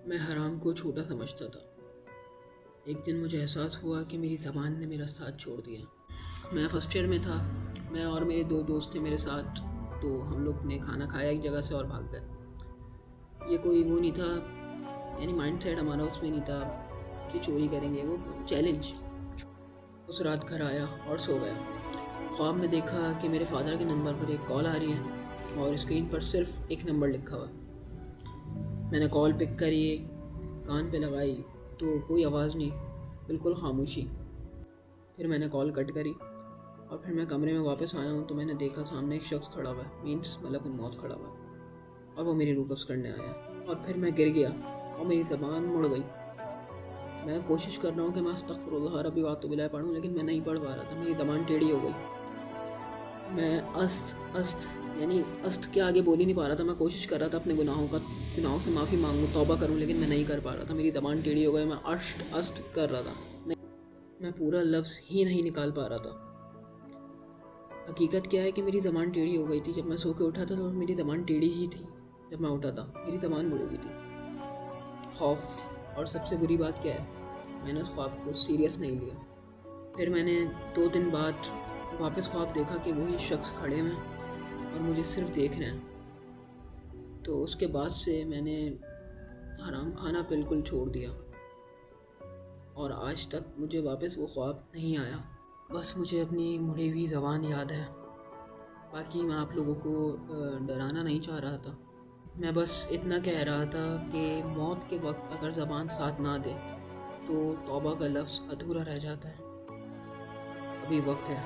میں حرام کو چھوٹا سمجھتا تھا۔ ایک دن مجھے احساس ہوا کہ میری زبان نے میرا ساتھ چھوڑ دیا۔ میں فرسٹ ایئر میں تھا، میں اور میرے 2 دوست تھے میرے ساتھ، تو ہم لوگ نے کھانا کھایا ایک جگہ سے اور بھاگ گئے۔ یہ کوئی وہ نہیں تھا، یعنی مائنڈ سیٹ ہمارا اس میں نہیں تھا کہ چوری کریں گے، وہ چیلنج۔ اس رات گھر آیا اور سو گیا۔ خواب میں دیکھا کہ میرے فادر کے نمبر پر ایک کال آ رہی ہے اور اسکرین پر صرف ایک نمبر لکھا ہوا۔ میں نے کال پک کری، کان پہ لگائی تو کوئی آواز نہیں، بالکل خاموشی۔ پھر میں نے کال کٹ کری اور پھر میں کمرے میں واپس آیا ہوں تو میں نے دیکھا سامنے ایک شخص کھڑا ہوا ہے، مینس ملک الموت کھڑا ہوا ہے، اور وہ میری روح قبض کرنے آیا۔ اور پھر میں گر گیا اور میری زبان مڑ گئی۔ میں کوشش کر رہا ہوں کہ میں استغفر اللہ ربی واتوب الیہ پڑھوں، لیکن میں نہیں پڑھ پا رہا تھا، میری زبان ٹیڑھی ہو گئی۔ میں یعنی کے آگے بول ہی نہیں پا رہا تھا۔ میں کوشش کر رہا تھا اپنے گناہوں سے معافی مانگوں، توبہ کروں، لیکن میں نہیں کر پا رہا تھا، میری زبان ٹیڑھی ہو گئی۔ میں است کر رہا تھا، میں پورا لفظ ہی نہیں نکال پا رہا تھا۔ حقیقت کیا ہے کہ میری زبان ٹیڑھی ہو گئی تھی۔ جب میں سو کے اٹھا تھا تو میری زبان ٹیڑھی ہی تھی، جب میں اٹھا تھا میری زبان مڑ گئی تھی۔ خوف، اور سب سے بری بات کیا ہے، میں نے اس خواب کو سیریس نہیں لیا۔ پھر میں نے 2 دن بعد واپس خواب دیکھا کہ وہی شخص کھڑے ہیں اور مجھے صرف دیکھ رہے ہیں۔ تو اس کے بعد سے میں نے حرام کھانا بالکل چھوڑ دیا، اور آج تک مجھے واپس وہ خواب نہیں آیا۔ بس مجھے اپنی مڑی ہوئی زبان یاد ہے، باقی میں آپ لوگوں کو ڈرانا نہیں چاہ رہا تھا۔ میں بس اتنا کہہ رہا تھا کہ موت کے وقت اگر زبان ساتھ نہ دے تو توبہ کا لفظ ادھورا رہ جاتا ہے۔ ابھی وقت ہے۔